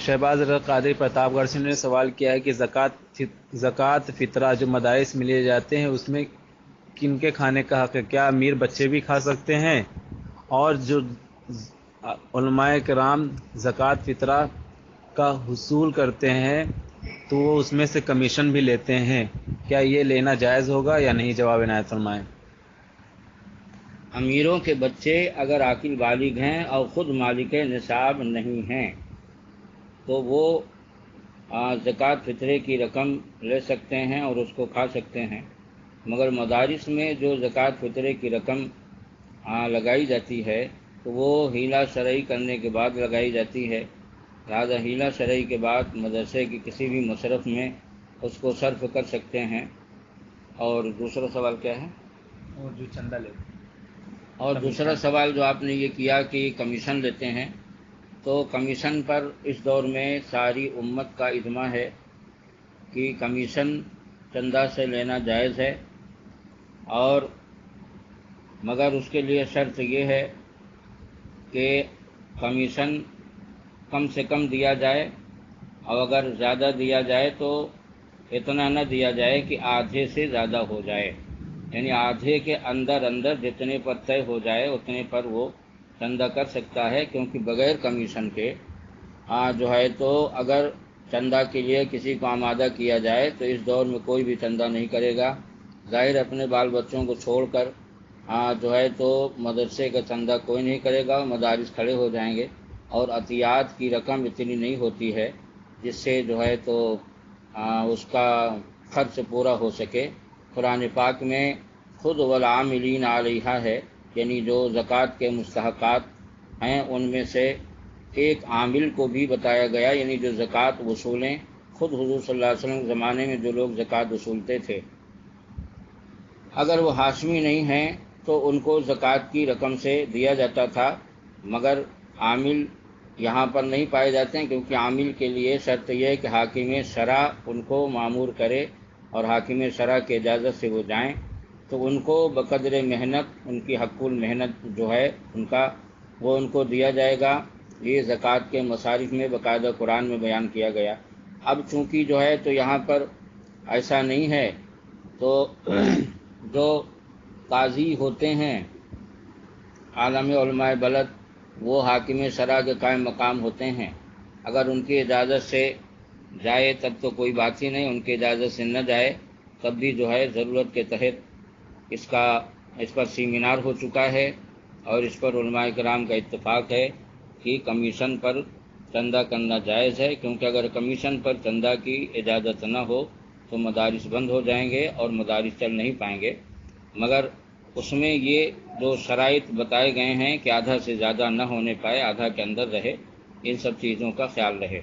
شہباز قادری پرتاپ گڑھ سے نے سوال کیا ہے کہ زکوٰۃ فطرہ جو مدارس میں لیے جاتے ہیں اس میں کن کے کھانے کا حق ہے؟ کیا امیر بچے بھی کھا سکتے ہیں؟ اور جو علماء کرام زکوٰۃ فطرہ کا حصول کرتے ہیں تو وہ اس میں سے کمیشن بھی لیتے ہیں، کیا یہ لینا جائز ہوگا یا نہیں؟ جواب عنایت فرمائیں۔ امیروں کے بچے اگر عاقل بالغ ہیں اور خود مالک نصاب نہیں ہیں تو وہ زکوٰۃ فطرے کی رقم لے سکتے ہیں اور اس کو کھا سکتے ہیں، مگر مدارس میں جو زکوٰۃ فطرے کی رقم لگائی جاتی ہے تو وہ ہیلہ شرعی کرنے کے بعد لگائی جاتی ہے، لہٰذا ہیلہ شرعی کے بعد مدرسے کی کسی بھی مصرف میں اس کو صرف کر سکتے ہیں۔ اور دوسرا سوال کیا ہے؟ اور جو چندہ لیتے ہیں، اور دوسرا سوال جو آپ نے یہ کیا کہ کمیشن لیتے ہیں، تو کمیشن پر اس دور میں ساری امت کا اجماع ہے کہ کمیشن چندہ سے لینا جائز ہے، اور مگر اس کے لیے شرط یہ ہے کہ کمیشن کم سے کم دیا جائے، اور اگر زیادہ دیا جائے تو اتنا نہ دیا جائے کہ آدھے سے زیادہ ہو جائے، یعنی آدھے کے اندر جتنے پر طے ہو جائے اتنے پر وہ چندہ کر سکتا ہے، کیونکہ بغیر کمیشن کے جو ہے تو اگر چندہ کے لیے کسی کو آمادہ کیا جائے تو اس دور میں کوئی بھی چندہ نہیں کرے گا، ظاہر اپنے بال بچوں کو چھوڑ کر جو ہے تو مدرسے کا چندہ کوئی نہیں کرے گا، مدارس کھڑے ہو جائیں گے، اور عطیات کی رقم اتنی نہیں ہوتی ہے جس سے جو ہے تو اس کا خرچ پورا ہو سکے۔ قرآن پاک میں خود والعاملین علیہا ہے، یعنی جو زکوٰۃ کے مستحقات ہیں ان میں سے ایک عامل کو بھی بتایا گیا، یعنی جو زکوٰۃ وصولیں، خود حضور صلی اللہ علیہ وسلم کے زمانے میں جو لوگ زکوٰۃ وصولتے تھے اگر وہ ہاشمی نہیں ہیں تو ان کو زکوٰۃ کی رقم سے دیا جاتا تھا، مگر عامل یہاں پر نہیں پائے جاتے ہیں، کیونکہ عامل کے لیے شرط یہ ہے کہ حاکم شرع ان کو مامور کرے اور حاکم شرع کی اجازت سے وہ جائیں، تو ان کو بقدر محنت ان کی حق المحنت جو ہے ان کا وہ ان کو دیا جائے گا۔ یہ زکوٰۃ کے مصارف میں باقاعدہ قرآن میں بیان کیا گیا۔ اب چونکہ جو ہے تو یہاں پر ایسا نہیں ہے، تو جو قاضی ہوتے ہیں عالم علماء بلد وہ حاکم شرع کے قائم مقام ہوتے ہیں، اگر ان کی اجازت سے جائے تب تو کوئی بات ہی نہیں، ان کی اجازت سے نہ جائے تب بھی جو ہے ضرورت کے تحت اس پر سیمینار ہو چکا ہے، اور اس پر علماء کرام کا اتفاق ہے کہ کمیشن پر چندہ کرنا جائز ہے، کیونکہ اگر کمیشن پر چندہ کی اجازت نہ ہو تو مدارس بند ہو جائیں گے اور مدارس چل نہیں پائیں گے، مگر اس میں یہ جو شرائط بتائے گئے ہیں کہ آدھا سے زیادہ نہ ہونے پائے، آدھا کے اندر رہے، ان سب چیزوں کا خیال رہے۔